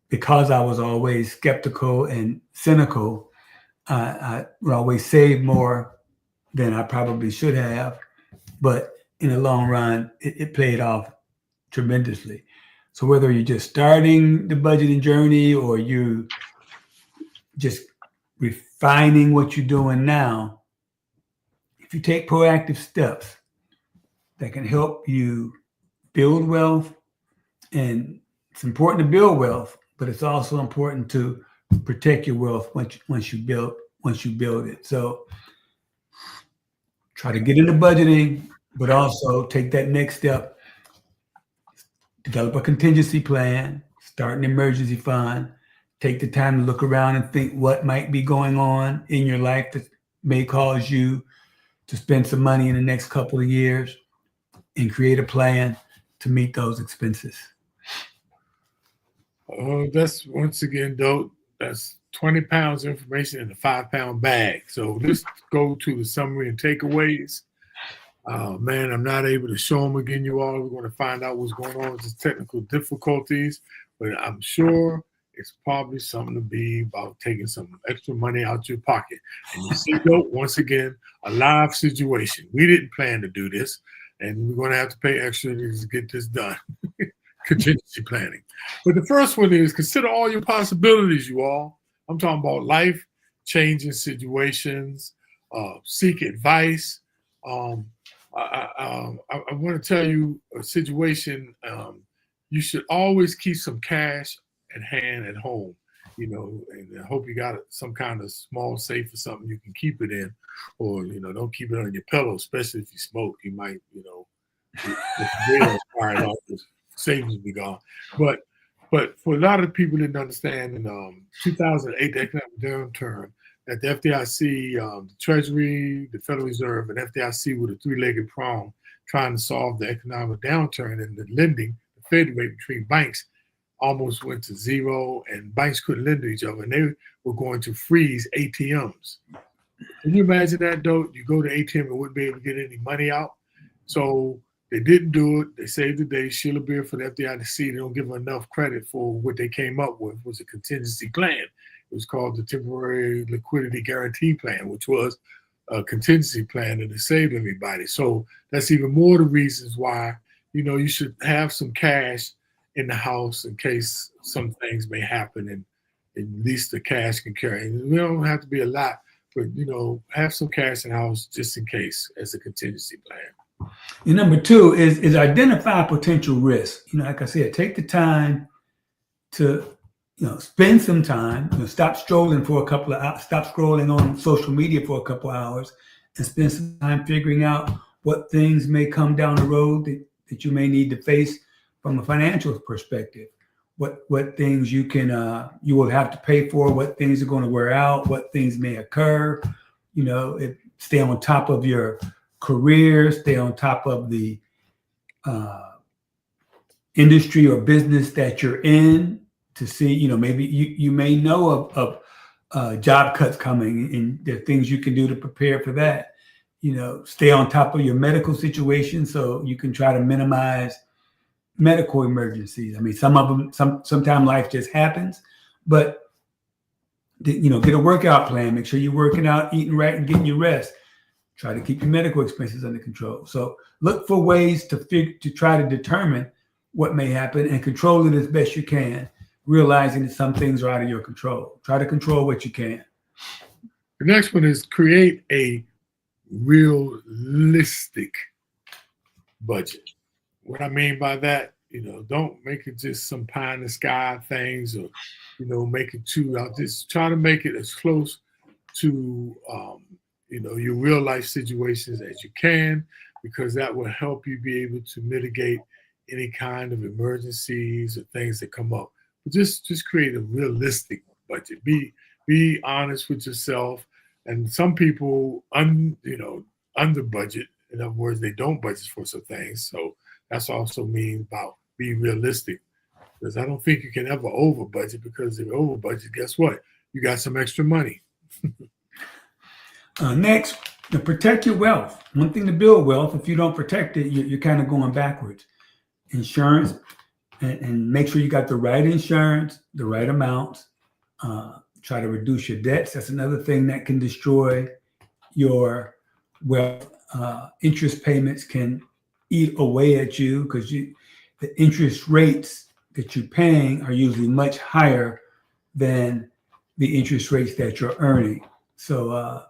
Speaker 2: because I was always skeptical and cynical, I would always save more than I probably should have. But in the long run, it played off tremendously. So whether you're just starting the budgeting journey or you just refining what you're doing now, if you take proactive steps that can help you build wealth, and it's important to build wealth, but it's also important to protect your wealth once you build it. So try to get into budgeting, but also take that next step. Develop a contingency plan, start an emergency fund, take the time to look around and think what might be going on in your life that may cause you to spend some money in the next couple of years, and create a plan to meet those expenses.
Speaker 1: That's once again, though, that's 20 pounds of information in a 5-pound bag. So let's go to the summary and takeaways. Man, I'm not able to show them again, you all. We're going to find out what's going on with the technical difficulties, but I'm sure it's probably something to be about taking some extra money out your pocket. And you see, though, once again, a live situation. We didn't plan to do this, and we're going to have to pay extra to get this done. Contingency planning. But the first one is consider all your possibilities, you all. I'm talking about life-changing situations, seek advice. I want to tell you a situation. You should always keep some cash at hand at home. you know, and I hope you got some kind of small safe or something you can keep it in, or, you know, don't keep it on your pillow, especially if you smoke. You might, you know, if the bill fired off, the savings will be gone. But for a lot of people didn't understand in 2008, the economic downturn, that the FDIC, the Treasury, the Federal Reserve, and FDIC were the three-legged prong trying to solve the economic downturn, and the lending, the Fed rate between banks almost went to zero, and banks couldn't lend to each other, and they were going to freeze ATMs. Can you imagine that, though? You go to ATM and wouldn't be able to get any money out. So they didn't do it. They saved the day. Sheila Beer for the FDIC, they don't give them enough credit for what they came up with, was a contingency plan. It was called the Temporary Liquidity Guarantee Plan, which was a contingency plan, and it saved everybody. So that's even more the reasons why, you know, you should have some cash in the house in case some things may happen, and at least the cash can carry. And we don't have to be a lot, but, you know, have some cash in the house just in case as a contingency plan.
Speaker 2: And number two is identify potential risks. You know, like I said, take the time to, you know, spend some time, you know, stop scrolling for a couple of hours, stop scrolling on social media for a couple of hours, and spend some time figuring out what things may come down the road that you may need to face from a financial perspective. What things you can you will have to pay for, what things are going to wear out, what things may occur. You know, stay on top of your career, stay on top of the industry or business that you're in, to see, you know, maybe you may know of job cuts coming, and there are things you can do to prepare for that. You know, stay on top of your medical situation so you can try to minimize medical emergencies. I mean, some of them, sometimes life just happens, but you know, get a workout plan, make sure you're working out, eating right, and getting your rest. Try to keep your medical expenses under control. So look for ways to try to determine what may happen and control it as best you can, realizing that some things are out of your control. Try to control what you can.
Speaker 1: The next one is create a realistic budget. What I mean by that, you know, don't make it just some pie in the sky things, or, you know, make it too out. Just try to make it as close to, you know, your real life situations as you can, because that will help you be able to mitigate any kind of emergencies or things that come up. But just create a realistic budget. Be honest with yourself. And some people, you know, under budget. In other words, they don't budget for some things. So that's also mean about be realistic, because I don't think you can ever over budget, because if you over budget, guess what? You got some extra money.
Speaker 2: Next, to protect your wealth. One thing to build wealth, if you don't protect it, you're kind of going backwards. Insurance, and make sure you got the right insurance, the right amounts. Try to reduce your debts. That's another thing that can destroy your wealth. Interest payments can eat away at you, because the interest rates that you're paying are usually much higher than the interest rates that you're earning. So,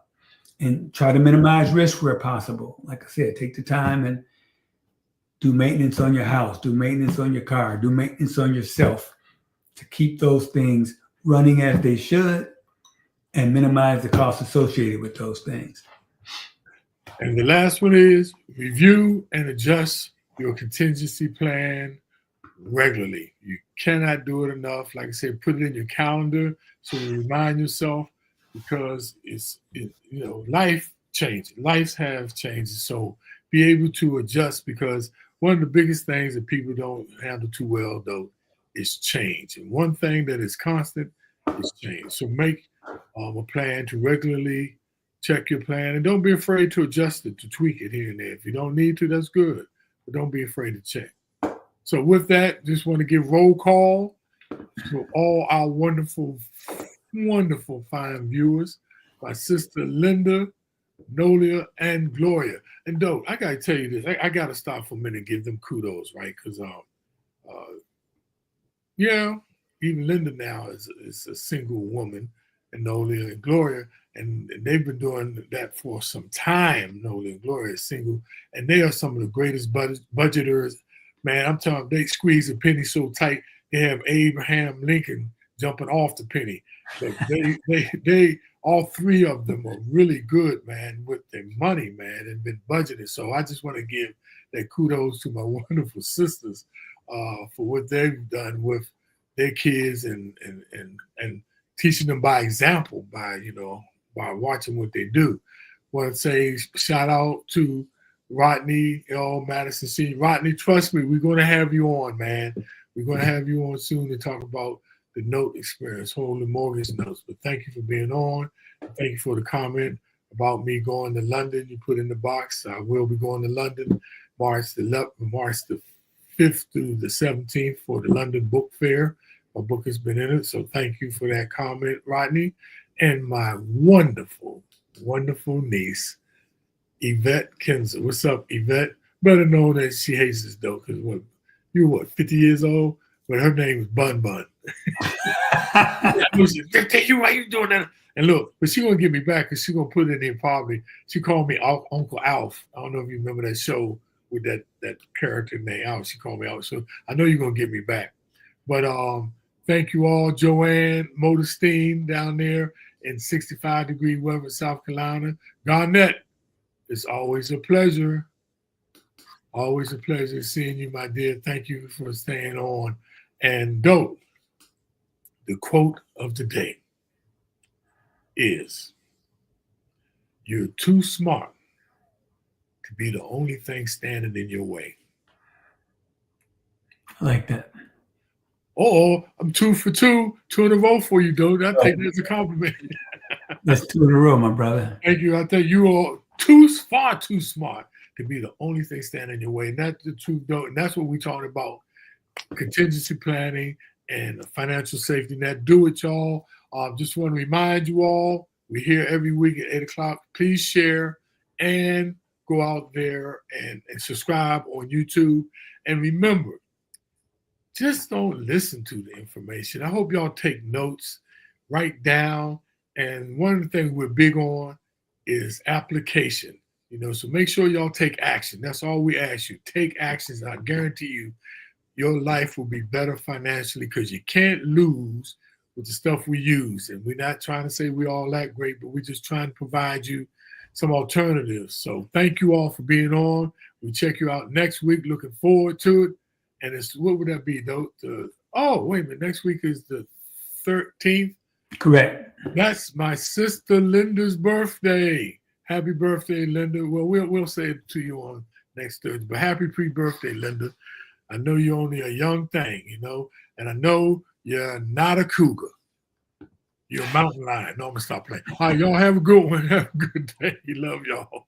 Speaker 2: and try to minimize risk where possible. Like I said, take the time and do maintenance on your house, do maintenance on your car, do maintenance on yourself, to keep those things running as they should and minimize the costs associated with those things.
Speaker 1: And the last one is review and adjust your contingency plan regularly. You cannot do it enough. Like I said, put it in your calendar so you remind yourself, because you know, life changes. Lives have changes. So be able to adjust, because one of the biggest things that people don't handle too well, though, is change. And one thing that is constant is change. So make a plan to regularly check your plan, and don't be afraid to adjust it, to tweak it here and there. If you don't need to, that's good, but don't be afraid to check. So with that, just want to give roll call to all our wonderful, wonderful, fine viewers, my sister Linda, Nolia, and Gloria. And Doe, I gotta tell you this, I gotta stop for a minute and give them kudos, right? Because yeah, even Linda now is a single woman, and Nolia and Gloria, and they've been doing that for some time. Nolia and Gloria is single, and they are some of the greatest budgeters. Man, I'm telling you, they squeeze a penny so tight, they have Abraham Lincoln jumping off the penny. But they all three of them are really good, man, with their money, man, and been budgeted. So I just want to give that kudos to my wonderful sisters for what they've done with their kids and teaching them by example, by watching what they do. Want to say shout out to Rodney L. Madison C. Rodney, trust me, we're going to have you on, man. We're going to have you on soon to talk about the note experience, holding mortgage notes. But thank you for being on. Thank you for the comment about me going to London. You put in the box. I will be going to London March the 5th through the 17th for the London Book Fair. My book has been in it. So thank you for that comment, Rodney. And my wonderful, wonderful niece, Yvette Kinzer. What's up, Yvette? Better known as she hates this though, because you're what, 50 years old? But her name is Bun Bun. Why you doing that? And look, but she gonna get me back because she gonna put it in probably. She called me Uncle Alf. I don't know if you remember that show with that character named Alf. She called me Alf. So I know you're gonna get me back. But thank you all, Joanne Modestein down there in 65-degree weather, South Carolina. Garnett, it's always a pleasure. Always a pleasure seeing you, my dear. Thank you for staying on. And Dope, the quote of the day is, "You're too smart to be the only thing standing in your way."
Speaker 2: I like that.
Speaker 1: Oh, I'm 2 for 2 in a row for you, Dope. I think that's a compliment.
Speaker 2: That's 2 in a row, my brother.
Speaker 1: Thank you. I think you are far too smart to be the only thing standing in your way. And that's the truth, Dope. And that's what we talking about. Contingency planning and financial safety net. Do it, y'all. Just want to remind you all, we're here every week at 8 o'clock. Please share and go out there and subscribe on YouTube. And remember, just don't listen to the information. I hope y'all take notes, write down. And one of the things we're big on is application. So make sure y'all take action. That's all we ask you. Take actions. I guarantee you, your life will be better financially because you can't lose with the stuff we use. And we're not trying to say we're all that great, but we're just trying to provide you some alternatives. So thank you all for being on. We'll check you out next week. Looking forward to it. And what would that be, though? Wait a minute. Next week is the 13th.
Speaker 2: Correct.
Speaker 1: That's my sister Linda's birthday. Happy birthday, Linda. Well, we'll say it to you on next Thursday. But happy pre-birthday, Linda. I know you're only a young thing, and I know you're not a cougar. You're a mountain lion. No, I'm going to stop playing. All right, y'all have a good one. Have a good day. Love y'all.